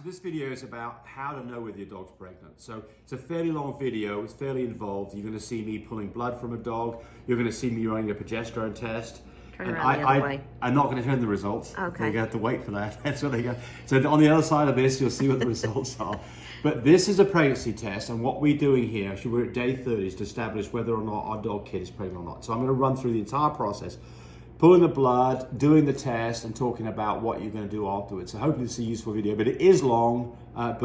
this video is about how to know whether your dog's pregnant. So it's a fairly long video, it's fairly involved. You're going to see me pulling blood from a dog. You're going to see me running a progesterone test. Turn around the other way. I'm not going to turn the results. Okay. You're going to have to wait for that. That's what they go. So on the other side of this, you'll see what the results are. But this is a pregnancy test, and what we're doing here, actually we're at day 30, is to establish whether or not our dog kid is pregnant or not. So I'm going to run through the entire process, pulling the blood, doing the test, and talking about what you're going to do afterwards. So hopefully this is a useful video, but it is long, but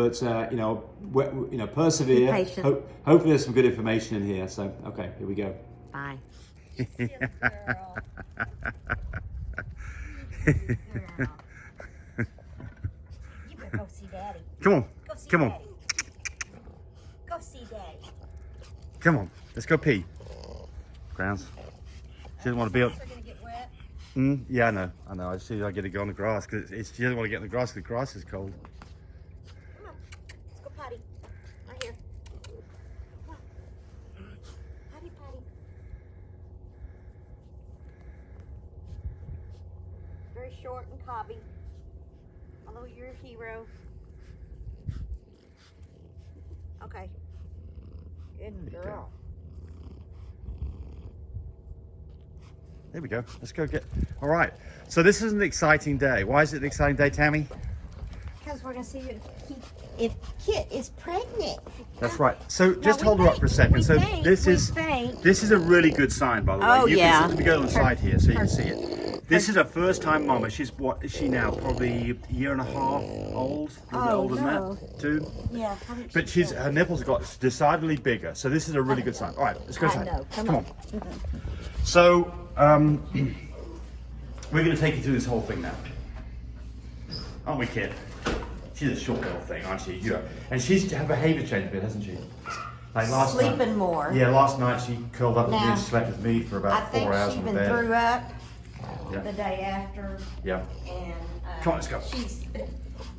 persevere. Be patient. Hopefully there's some good information in here. So, okay, here we go. Bye. You better go see Daddy. Come on, Go see come on, Daddy. Go see Daddy. come on. Let's go pee. Grounds. She doesn't want to be up. Are gonna get wet. Yeah, I know. I just see I get to go on the grass because she doesn't want to get in the grass because the grass is cold. Come on. Let's go potty. Right here. Come on. Potty, potty. Very short and cobby. Although you're a hero. Okay. Good girl. There we go. Let's go get. All right. So this is an exciting day. Why is it an exciting day, Tammy? Because we're gonna see if Kit is pregnant. That's right. So just we hold her up think- for a second. we So think- this we is think- a really good sign, by the way. Oh, yeah. Let me go on the side here so you can see it. This is a first-time mama. She's what is she now? Probably a year and a half old. A little bit older than that. 2. Yeah. But her nipples have got decidedly bigger. So this is a really good sign. All right. Let's go I inside. know. Come on. So we're going to take you through this whole thing now, aren't we, Kit? She's a short little thing, aren't she? Yeah. And her behaviour changed a bit, hasn't she? Like last Sleeping night, more. Yeah, last night she curled up with me Now, and slept with me for I about think 4 hours she in even bed. threw up Yeah. the day after, Yeah. and Come on, let's go. she's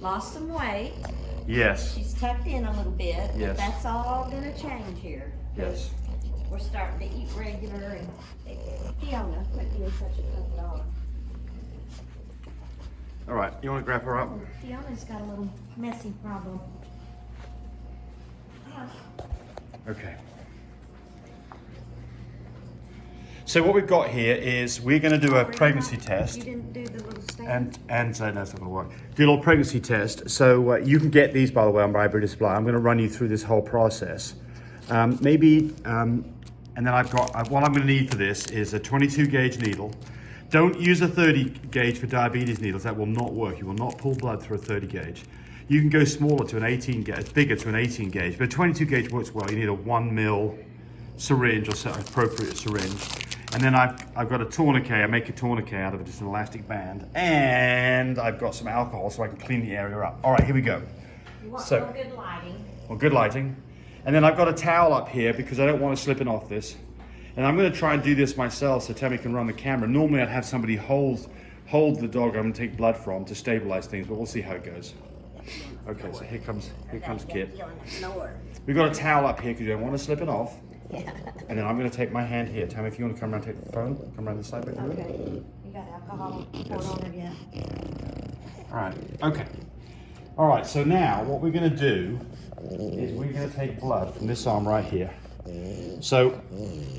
lost some weight. Yes. She's tucked in a little bit. Yes. But that's all gonna change here. Yes. We're starting to eat regular, and Fiona, quit being such a tough dog. All right. You want to grab her up? Fiona's got a little messy problem. Okay. So what we've got here is we're going to do a pregnancy test. You didn't do the little stand? And no, it's not going to work. Do a little pregnancy test. So you can get these, by the way, on Library Display. I'm going to run you through this whole process. And then what I'm going to need for this is a 22 gauge needle. Don't use a 30 gauge for diabetes needles. That will not work. You will not pull blood through a 30 gauge. You can go smaller to an 18 gauge, bigger to an 18 gauge, but a 22 gauge works well. You need a 1 mil syringe or appropriate syringe. And then I've got a tourniquet. I make a tourniquet out of just an elastic band. And I've got some alcohol so I can clean the area up. All right, here we go. You want So- real good lighting. Well, good lighting. And then I've got a towel up here because I don't want it slipping off this. And I'm going to try and do this myself so Tammy can run the camera. Normally I'd have somebody hold the dog I'm going to take blood from to stabilize things, but we'll see how it goes. Okay, so here comes Kit. We've got a towel up here because you don't want to slip it off. Yeah. And then I'm going to take my hand here. Tammy, if you want to come around and take the phone, come around this side. Back Okay. You got alcohol poured on her yet? All right, okay. All right, so now what we're going to do is we're going to take blood from this arm right here. So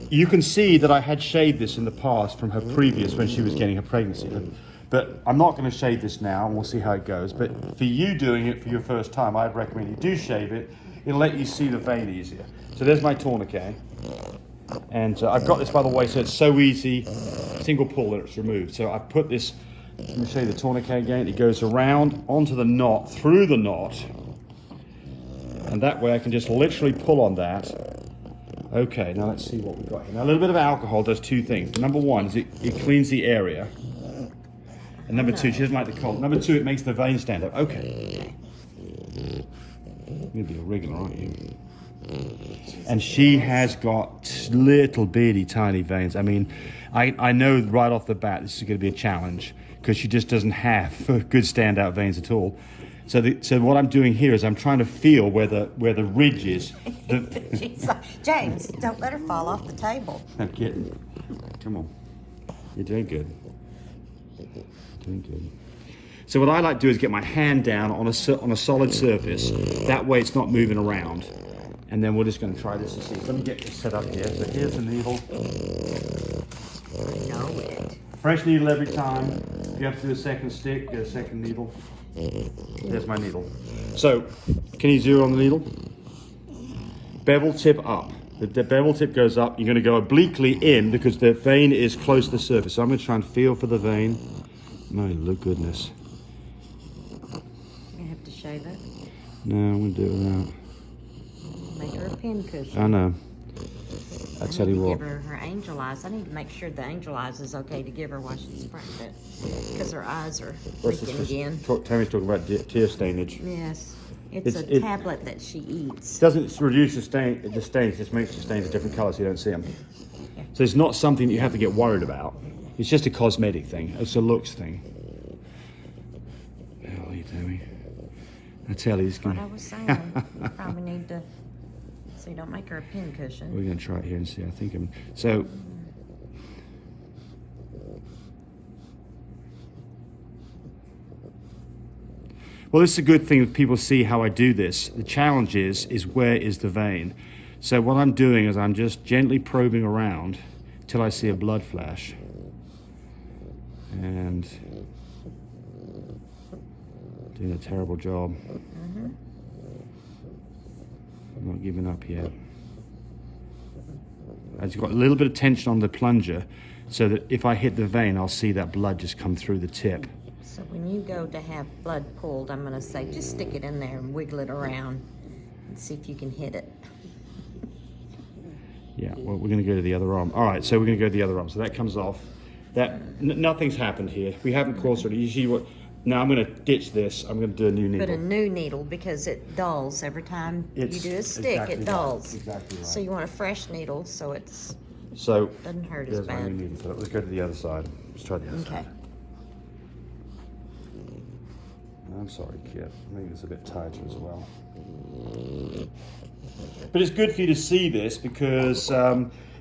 you can see that I had shaved this in the past from her previous when she was getting her pregnancy. But I'm not going to shave this now, and we'll see how it goes. But for you doing it for your first time, I'd recommend you do shave it. It'll let you see the vein easier. So there's my tourniquet. And I've got this, by the way, so it's so easy. Single pull and it's removed. So I put this, let me show you the tourniquet again. It goes around onto the knot, through the knot. And that way I can just literally pull on that. Okay, now let's see what we've got here. Now a little bit of alcohol does 2 things. Number 1 is it cleans the area. And number 2, she doesn't like the cold. Number 2, it makes the veins stand up. Okay. You're going to be a regular, aren't you? And she has got little bitty tiny veins. I mean, I know right off the bat this is going to be a challenge because she just doesn't have good standout veins at all. So what I'm doing here is I'm trying to feel where the ridge is. She's like, James, don't let her fall off the table. I'm kidding. Come on. You're doing good. Doing good. So what I like to do is get my hand down on a solid surface. That way it's not moving around. And then we're just going to try this to see. Let me get this set up here. So here's the needle. I know it. Fresh needle every time. If you have to do a second stick, get a second needle. There's my needle. So, can you zero on the needle? Bevel tip up. The bevel tip goes up. You're going to go obliquely in because the vein is close to the surface. So I'm going to try and feel for the vein. My goodness. You have to shave it. No, I'm going to do it without. Make her a pin cushion. I know. I tell you what. Give her her angel eyes. I need to make sure the angel eyes is okay to give her while she's pregnant, because her eyes are leaking again. Tammy's talking about tear stainage. Yes, it's a tablet that she eats. It doesn't reduce the stains, it just makes the stains a different color so you don't see them. Yeah. So it's not something that you have to get worried about. It's just a cosmetic thing. It's a looks thing. How are you, Tammy? I tell you, That's what I was saying. You probably need to. So you don't make her a pin cushion. We're going to try it here and see. I think so. Well, this is a good thing if people see how I do this. The challenge is where is the vein? So what I'm doing is I'm just gently probing around till I see a blood flash. And doing a terrible job. I'm not giving up yet. I've just got a little bit of tension on the plunger so that if I hit the vein, I'll see that blood just come through the tip. So when you go to have blood pulled, I'm going to say just stick it in there and wiggle it around and see if you can hit it. Yeah, well, we're going to go to the other arm. All right, so we're going to go to the other arm. So that comes off. Nothing's happened here. We haven't caused it. You see what? Now I'm going to ditch this. I'm going to do a new needle. Put a new needle because it dulls every time you do a stick. Exactly it dulls. Right. Exactly right. So you want a fresh needle so it's doesn't hurt as there's my bad. new needle. So let's go to the other side. Let's try the other side. I'm sorry, kid. Maybe it's a bit tighter as well. But it's good for you to see this because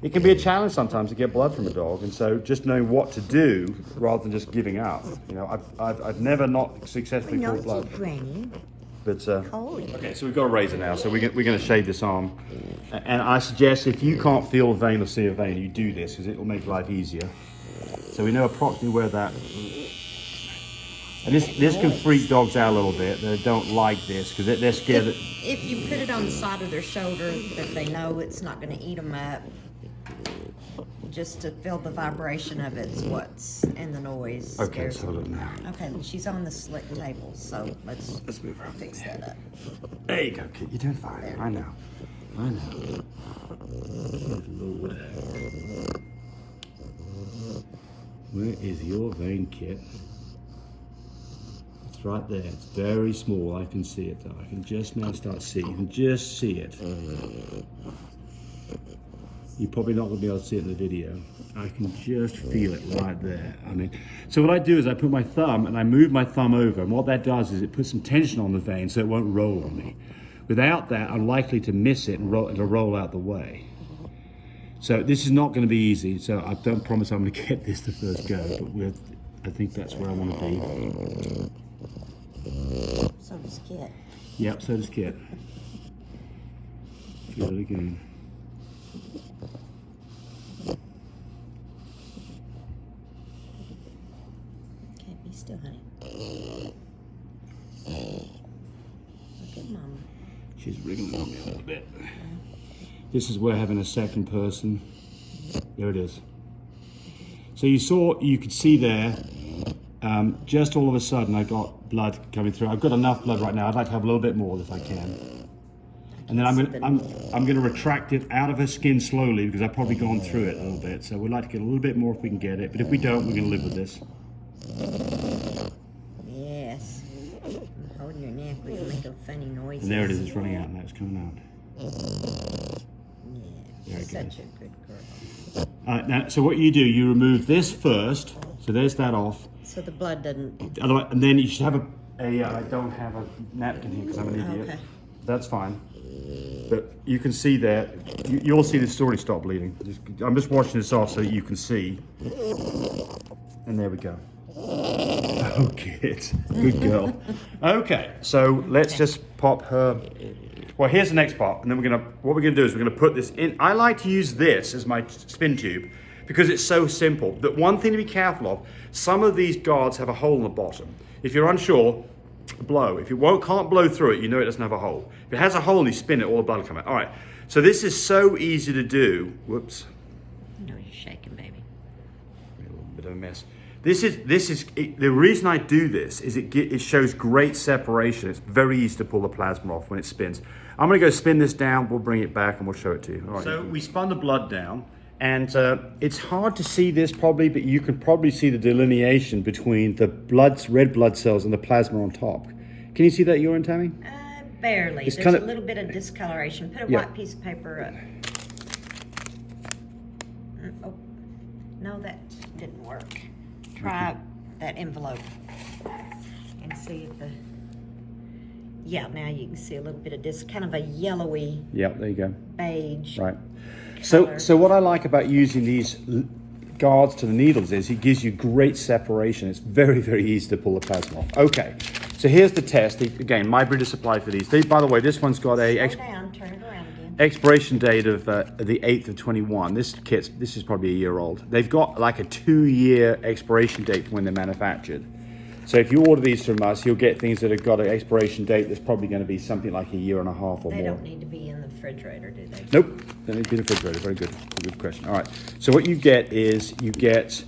it can be a challenge sometimes to get blood from a dog, and so just knowing what to do rather than just giving up. You know, I've never not successfully pulled blood. But okay, so we've got a razor now, so we're going to shave this arm. And I suggest if you can't feel a vein or see a vein, you do this because it will make life easier. So we know approximately where that. And this can freak dogs out a little bit. They don't like this because they're scared. If you put it on the side of their shoulder, that they know it's not going to eat them up. Just to feel the vibration of it's what's in the noise. Okay, so look now. Okay, she's on the slick table, so let's move her. Fix that up. There you go, kid. You're doing fine. There. I know. Lord. Where is your vein, kid? It's right there. It's very small. I can see it though. I can just now start seeing. You can just see it. You're probably not going to be able to see it in the video. I can just feel it right there. I mean, so what I do is I put my thumb and I move my thumb over, and what that does is it puts some tension on the vein so it won't roll on me. Without that, I'm likely to miss it and it'll roll out the way. So this is not going to be easy. So I don't promise I'm going to get this the first go, but I think that's where I want to be. So does Kit. Yep, so does Kit. Feel it again. Okay, be still, honey. Look at Mama. She's wriggling on me a little bit. This is where having a second person. There it is. So you could see there, just all of a sudden I got blood coming through. I've got enough blood right now. I'd like to have a little bit more if I can. And then I'm going to retract it out of her skin slowly because I've probably gone through it a little bit. So we'd like to get a little bit more if we can get it. But if we don't, we're going to live with this. Yes. I'm holding your neck. We can make a funny noise. And there it is. It's running out now. It's coming out. Yeah, she's such a good girl. All right, now, so what you do, you remove this first. So there's that off. So the blood doesn't... And then you should have I don't have a napkin here because I'm an idiot. Okay. That's fine. But you can see there, you'll see this already stop bleeding. I'm just washing this off so that you can see. And there we go. Oh, good girl. Okay, so let's just pop her. Well, here's the next part, and then what we're gonna do is we're gonna put this in. I like to use this as my spin tube because it's so simple. That one thing to be careful of, some of these guards have a hole in the bottom. If you're unsure, blow. If you can't blow through it, you know it doesn't have a hole. If it has a hole, you spin it, all the blood will come out. All right, so this is so easy to do. Whoops. No, you're shaking, baby. A little bit of a mess. The reason I do this is it shows great separation. It's very easy to pull the plasma off when it spins. I'm gonna go spin this down, we'll bring it back and we'll show it to you. All right. So we spun the blood down, and it's hard to see this probably, but you can probably see the delineation between the red blood cells and the plasma on top. Can you see that urine, Tammy? Barely. It's There's a little bit of discoloration. Put a white piece of paper up. Oh, no, that didn't work. Try that envelope and see if yeah, now you can see a little bit of this, kind of a yellowy. Yeah, there you go. Beige. Right. So what I like about using these guards to the needles is it gives you great separation. It's very, very easy to pull the plasma off. Okay, so here's the test. Again, my breeder supplied for these. By the way, this one's got a Slow down, turn it around again. expiration date of the 8th of 21. This is probably a year old. They've got like a 2-year expiration date from when they're manufactured. So if you order these from us, you'll get things that have got an expiration date that's probably going to be something like a year and a half or more. They don't need to be in the refrigerator, do they? Nope, they need to be in the refrigerator. Very good. Good question. All right. So what you get is you get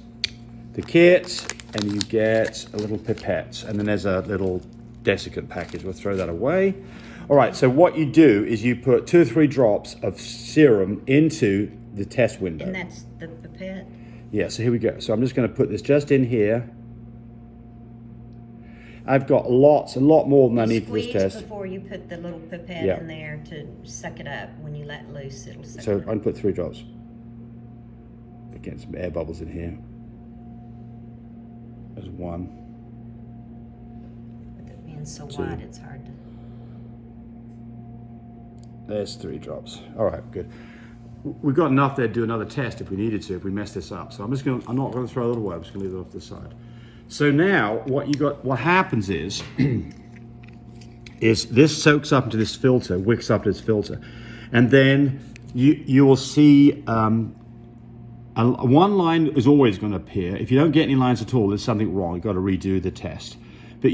the kit and you get a little pipette, and then there's a little desiccant package. We'll throw that away. All right. So what you do is you put 2 or 3 drops of serum into the test window. And that's the pipette? Yeah. So here we go. So I'm just going to put this just in here. I've got a lot more than I need for this test. Squeeze before you put the little pipette in there to suck it up. When you let loose, it'll suck it up. So I'm going to put 3 drops. Again, some air bubbles in here. There's 1. With it being so 2. wide, it's hard to... There's 3 drops. All right, good. We've got enough there to do another test if we needed to, if we mess this up. So I'm not going to throw it away. I'm just going to leave it off to the side. So now what happens is this soaks up into this filter, wicks up to this filter, and then you will see one line is always going to appear. If you don't get any lines at all, there's something wrong. You've got to redo the test. But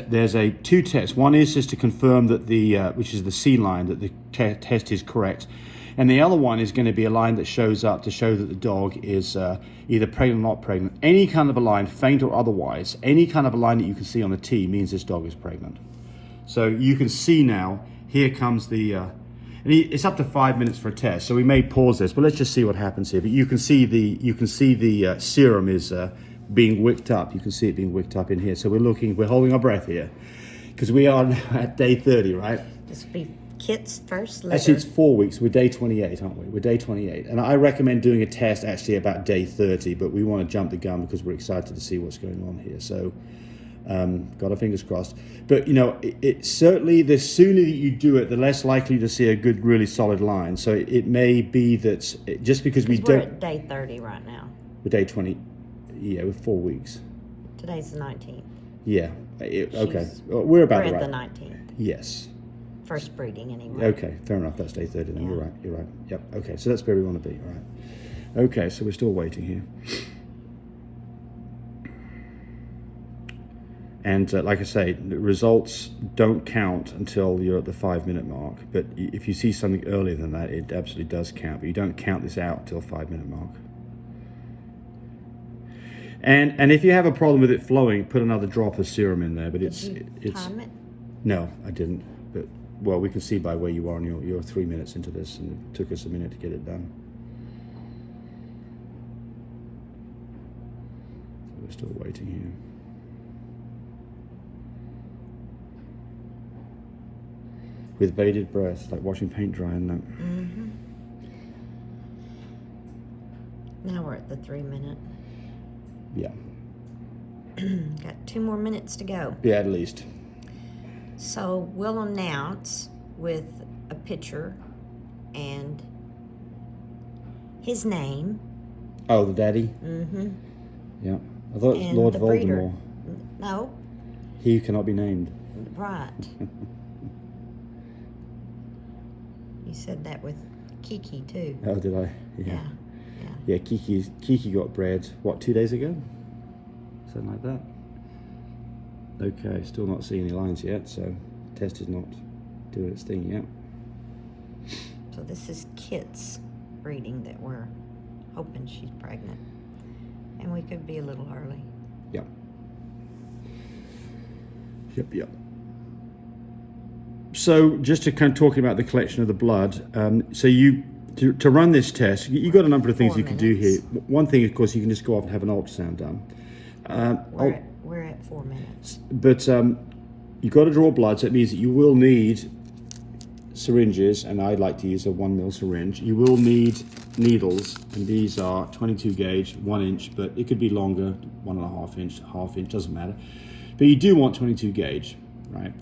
there's 2 tests. One is just to confirm that which is the C line, that the test is correct. And the other one is going to be a line that shows up to show that the dog is either pregnant or not pregnant. Any kind of a line, faint or otherwise, any kind of a line that you can see on the T means this dog is pregnant. So you can see now, here comes and it's up to 5 minutes for a test. So we may pause this, but let's just see what happens here. But you can see the serum is being wicked up. You can see it being wicked up in here. So we're holding our breath here because we are now at day 30, right? Just be kits first litter. Actually, it's 4 weeks. We're day 28, aren't we? We're day 28. And I recommend doing a test actually about day 30, but we want to jump the gun because we're excited to see what's going on here. So, got our fingers crossed. But, it certainly, the sooner that you do it, the less likely to see a good, really solid line. So it may be that just because we're at day 30 right now. We're day 20. Yeah, we're 4 weeks. Today's the 19th. Yeah. Okay. We're about We're right. at the 19th. Yes. First breeding, anyway. Okay, fair enough. That's day 30 then. Yeah. You're right. Yep. Okay, so that's where we want to be. All right. Okay, so we're still waiting here. And like I say, the results don't count until you're at the 5-minute mark. But if you see something earlier than that, it absolutely does count. But you don't count this out until 5-minute mark. And if you have a problem with it flowing, put another drop of serum in there. But Did you time it? No, I didn't. But well, we can see by where you are, and you're 3 minutes into this, and it took us a minute to get it done. So we're still waiting here. With bated breath, like watching paint dry, isn't it? Mm-hmm. Now we're at the 3-minute. Yeah. Got 2 more minutes to go. Yeah, at least. So we'll announce with a picture and his name. Oh, the daddy? Mm-hmm. Yeah. I thought it was and Lord the breeder. Voldemort. No, He who cannot be named. right. You said that with Kiki too. Oh, did I? Yeah. Yeah, Kiki got bred, what, 2 days ago? Something like that. Okay, still not seeing any lines yet, so test is not doing its thing yet. So this is Kit's breeding that we're hoping she's pregnant. And we could be a little early. Yep. Yep. So just to kind of talking about the collection of the blood, so to run this test, you've got a number of things 4 you can do here. minutes. One thing, of course, you can just go off and have an ultrasound done. We're at 4 minutes. But you've got to draw blood, so it means that you will need syringes, and I like to use a 1 ml syringe. You will need needles, and these are 22 gauge, 1 inch, but it could be longer, 1.5 inch, half inch, doesn't matter. But you do want 22 gauge, right?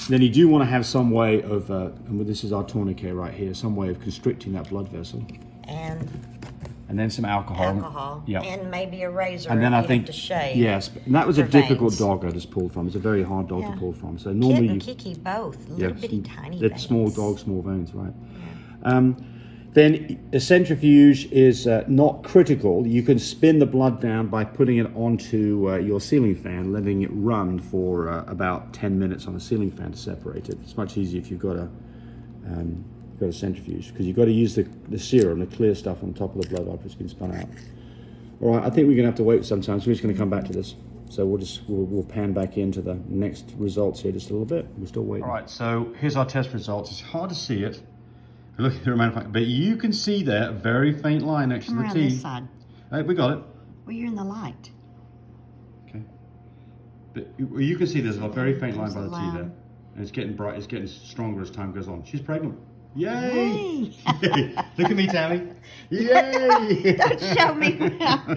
Then you do want to have some way of, and this is our tourniquet right here, some way of constricting that blood vessel. And then some alcohol. Yeah. And maybe a razor And then if I you think, have to shave. yes, and that was a for difficult veins. dog I just pulled from. It's a very hard dog Yeah. to pull from. So Kit normally and Kiki both, little bitty tiny they're veins. small dogs, small veins, right? Then a centrifuge is not critical. You can spin the blood down by putting it onto your ceiling fan, letting it run for about 10 minutes on a ceiling fan to separate it. It's much easier if you've got a centrifuge, because you've got to use the serum, the clear stuff on top of the blood after it's been spun out. All right, I think we're going to have to wait sometimes. We're just going to come back to this. So we'll pan back into the next results here just a little bit. We're still waiting. All right, so here's our test results. It's hard to see it. Look at the amount of, but you can see there a very faint line next to the Around T. this side. We got it. Well, you're in the light. Okay. But you can see there's a very faint line by the T There's a there. line. And it's getting bright, it's getting stronger as time goes on. She's pregnant. Yay! Yay! Look at me, Tammy. Yay! Don't show me now.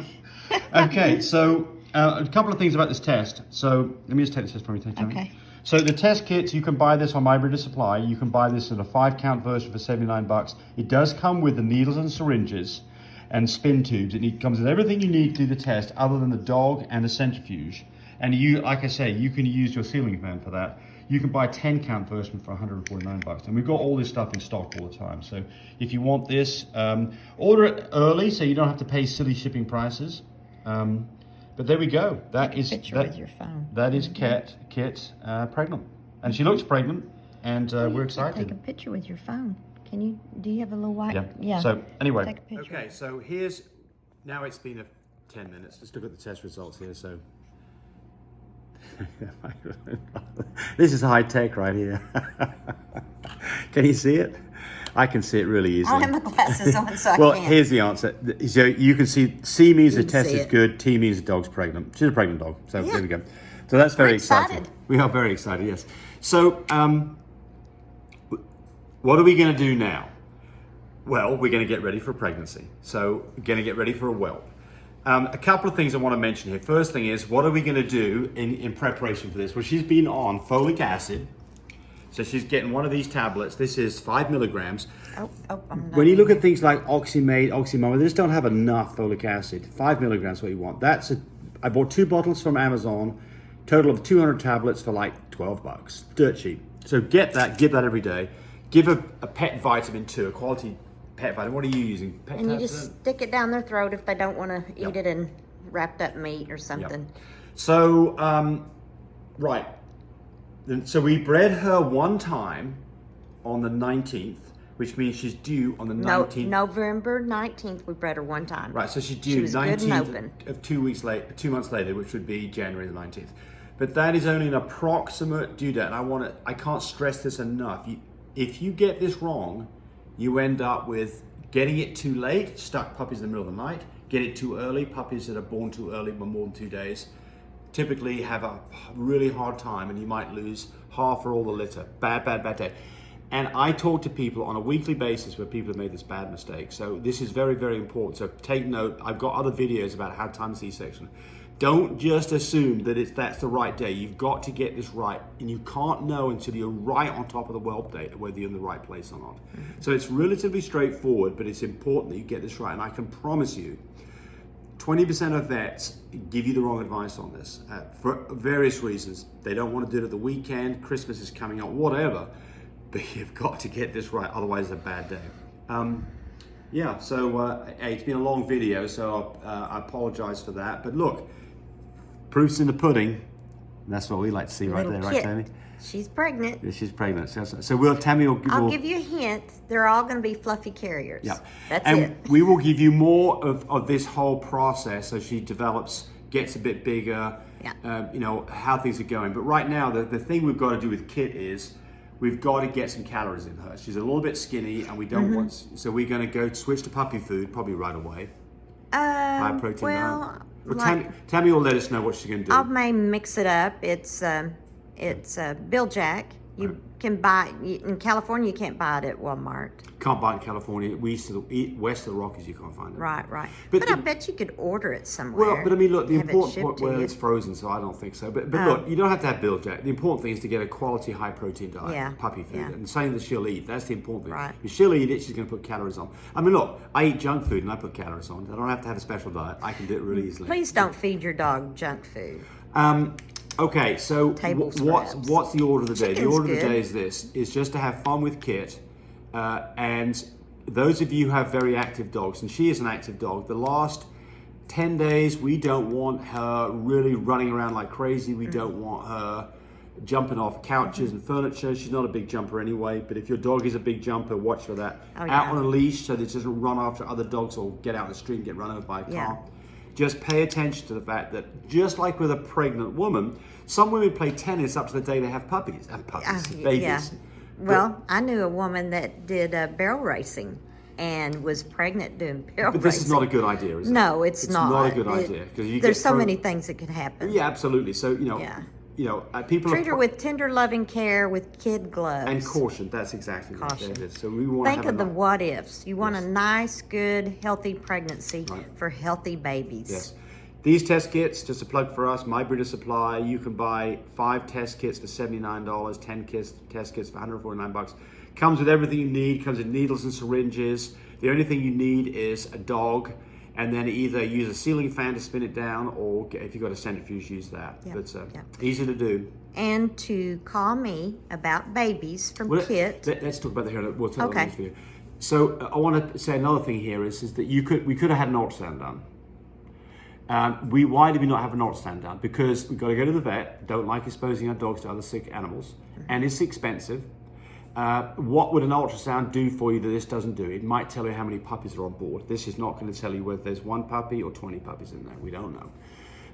Okay, so a couple of things about this test. So let me just take this test from you, Tammy. Okay. So the test kits, you can buy this on My Breeder Supply. You can buy this in a 5-count version for $79. It does come with the needles and syringes and spin tubes. It comes with everything you need to do the test other than the dog and the centrifuge. And you, like I say, you can use your ceiling fan for that. You can buy a 10-count version for $149. And we've got all this stuff in stock all the time. So if you want this, order it early so you don't have to pay silly shipping prices. But there we go. That is Picture with your phone. That is Kit pregnant, and she looks pregnant, and we're Take a excited. picture with your phone. Can you? Do you have a little white? Yeah. Yeah. So anyway. Take a picture. Okay. So now it's been 10 minutes. Let's look at the test results here. So this is high tech right here. Can you see it? I can see it really easily. I don't have my glasses on, so Well, I can't. here's the answer. So you can see C means the can test see is it. good, T means the dog's pregnant. She's a pregnant dog, so Yeah. there we go. So that's very We're exciting. excited. We are very excited, yes. So what are we going to do now? Well, we're going to get ready for pregnancy. So we're going to get ready for a whelp. A couple of things I want to mention here. First thing is, what are we going to do in preparation for this? Well, she's been on folic acid. So she's getting one of these tablets. This is 5 milligrams. Oh, I'm not. When you look at things like Oxymate, Oxymoma, they just don't have enough folic acid. 5 milligrams is what you want. I bought 2 bottles from Amazon, total of 200 tablets for like $12. Dirt cheap. So get that, give that every day. Give a pet vitamin too, a quality pet vitamin. What are you using? Pet And you Tabs? just stick it down their throat if they don't want to eat Yep. it in wrapped up meat or Yep. something. So, right. So we bred her one time on the 19th, which means she's due on the 19th. November 19th, we bred her one time. Right, so she's She due was good and 19th open. of 2 weeks later, 2 months later, which would be January the 19th. But that is only an approximate due date, and I can't stress this enough. If you get this wrong, you end up with getting it too late, stuck puppies in the middle of the night. Get it too early, puppies that are born too early, but more than 2 days, typically have a really hard time, and you might lose half or all the litter. Bad day. And I talk to people on a weekly basis where people have made this bad mistake. So this is very, very important. So take note. I've got other videos about how to time C-section. Don't just assume that that's the right day. You've got to get this right, and you can't know until you're right on top of the whelp date whether you're in the right place or not. So it's relatively straightforward, but it's important that you get this right. And I can promise you, 20% of vets give you the wrong advice on this for various reasons. They don't want to do it at the weekend, Christmas is coming up, whatever. But you've got to get this right, otherwise it's a bad day. Yeah, so hey, it's been a long video, so I apologize for that. But look, proof's in the pudding. And that's what we like to see right there, right, Tammy? She's pregnant. Yeah, she's pregnant. So Tammy will I'll give you a hint. They're all going to be fluffy carriers. Yeah. That's and it. we will give you more of this whole process as she develops, gets a bit bigger, you know, how things are going. But right now, the thing we've got to do with Kit is we've got to get some calories in her. She's a little bit skinny and we don't want, so we're going to go switch to puppy food probably right away. High protein diet. Well, Tammy will let us know what she's going to do. I may mix it up. It's Bill Jack. You can buy in California. You can't buy it at Walmart. Can't buy it in California. West of the Rockies, you can't find it. Right. But I bet you could order it somewhere. Well, but I mean, look, the important point, well, it's frozen, so I don't think so. But look, you don't have to have Bill Jack. The important thing is to get a quality, high protein diet, puppy food, and something that she'll eat. That's the important thing. Right. If she'll eat it, she's going to put calories on. I mean, look, I eat junk food and I put calories on. I don't have to have a special diet. I can do it really easily. Please don't feed your dog junk food. Okay, so what's the order of the day? Chicken's the order good. of the day is this: is just to have fun with Kit, and those of you who have very active dogs, and she is an active dog. The last 10 days, we don't want her really running around like crazy. We don't want her jumping off couches and furniture. She's not a big jumper anyway, but if your dog is a big jumper, watch for that. Out on a leash so that it doesn't run after other dogs or get out in the street and get run over by a car. Just pay attention to the fact that just like with a pregnant woman, some women play tennis up to the day they have puppies. Babies. Yeah. Well, I knew a woman that did barrel racing and was pregnant doing barrel racing. But this is not a good idea, is it? No, it's not. It's not a good idea. There's so many things that could happen. Yeah, absolutely. So, people treat her with tender, loving care with kid gloves. And caution. That's exactly caution. What it is. So we want Think of the what ifs. You want a nice, good, healthy pregnancy for healthy babies. Yes. These test kits, just a plug for us, My Breeder Supply, you can buy 5 test kits for $79, 10 test kits for $149. Comes with everything you need, comes with needles and syringes. The only thing you need is a dog, and then either use a ceiling fan to spin it down, or if you've got a centrifuge, use that. But easy to do. And to call me about babies from Kit. Let's talk about that here. We'll tell the next video. So I want to say another thing here is that we could have had an ultrasound done. Why did we not have an ultrasound done? Because we've got to go to the vet, don't like exposing our dogs to other sick animals, and it's expensive. What would an ultrasound do for you that this doesn't do? It might tell you how many puppies are on board. This is not going to tell you whether there's 1 puppy or 20 puppies in there. We don't know.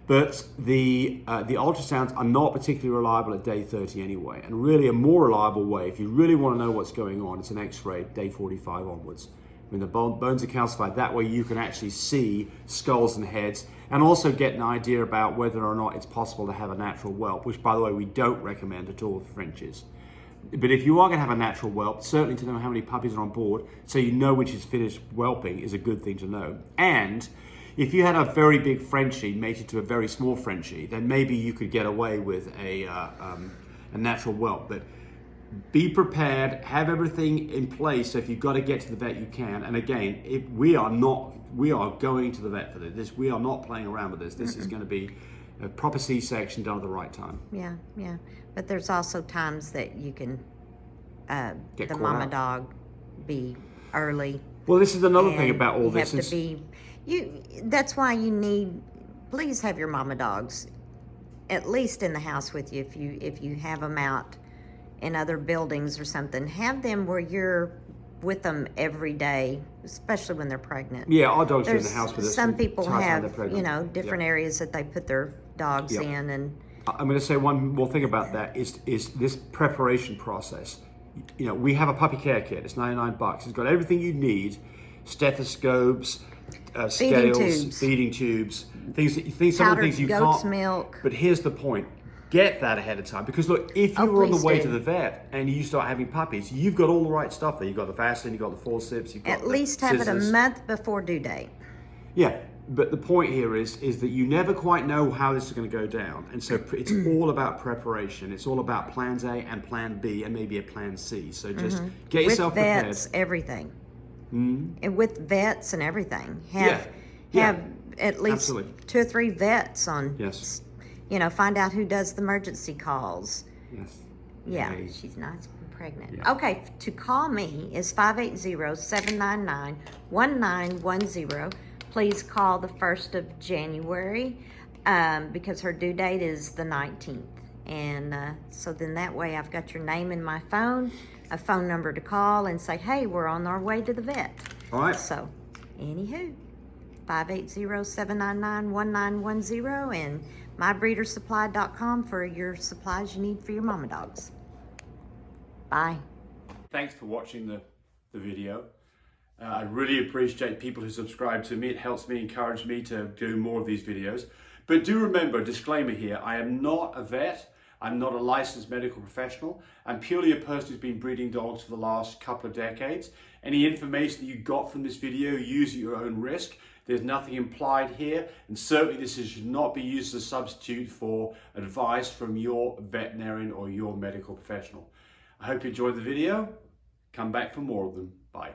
But the ultrasounds are not particularly reliable at day 30 anyway. And really a more reliable way, if you really want to know what's going on, it's an X-ray day 45 onwards. When the bones are calcified, that way you can actually see skulls and heads, and also get an idea about whether or not it's possible to have a natural whelp, which, by the way, we don't recommend at all for Frenchies. But if you are going to have a natural whelp, certainly to know how many puppies are on board, so you know which is finished whelping, is a good thing to know. And if you had a very big Frenchie mated to a very small Frenchie, then maybe you could get away with a natural whelp. But be prepared, have everything in place, so if you've got to get to the vet, you can. And again, we are going to the vet for this. We are not playing around with this. This is going to be a proper C-section done at the right time. Yeah. But there's also times that you can, the mama dog, be early. Well, this is another thing about all this. That's why you need, please have your mama dogs at least in the house with you. If you have them out in other buildings or something, have them where you're with them every day, especially when they're pregnant. Yeah, our dogs are in the house with us. Some people have, different areas that they put their dogs in. And I'm going to say one more thing about that is this preparation process. We have a puppy care kit. It's $99. It's got everything you need: stethoscopes, scales, feeding tubes, some of the things you goat's can't. Milk. But here's the point. Get that ahead of time, because look, if you were on the way to the vet and you start having puppies, you've got all the right stuff there. You've got the Vaseline, you've got the forceps, you've got at least have it a month before due date. Yeah, but the point here is that you never quite know how this is going to go down, and so it's all about preparation. It's all about plans A and plan B and maybe a plan C. So just get yourself prepared. With vets, everything. Mm-hmm. And with vets and everything, at least Absolutely. 2 or 3 vets on, Yes. you know, find out who does the emergency calls. Yes. Yeah, Yeah. she's not pregnant. Yeah. Okay, to call me is 580-799-1910. Please call the 1st of January because her due date is the 19th. And so then that way I've got your name in my phone, a phone number to call and say, hey, we're on our way to the vet. All right. So, anywho, 580-799-1910 and mybreedersupply.com for your supplies you need for your mama dogs. Bye. Thanks for watching the video. I really appreciate people who subscribe to me. It helps me, encourage me to do more of these videos. But do remember, disclaimer here, I am not a vet. I'm not a licensed medical professional. I'm purely a person who's been breeding dogs for the last couple of decades. Any information that you got from this video, use at your own risk. There's nothing implied here, and certainly this should not be used as a substitute for advice from your veterinarian or your medical professional. I hope you enjoyed the video. Come back for more of them. Bye.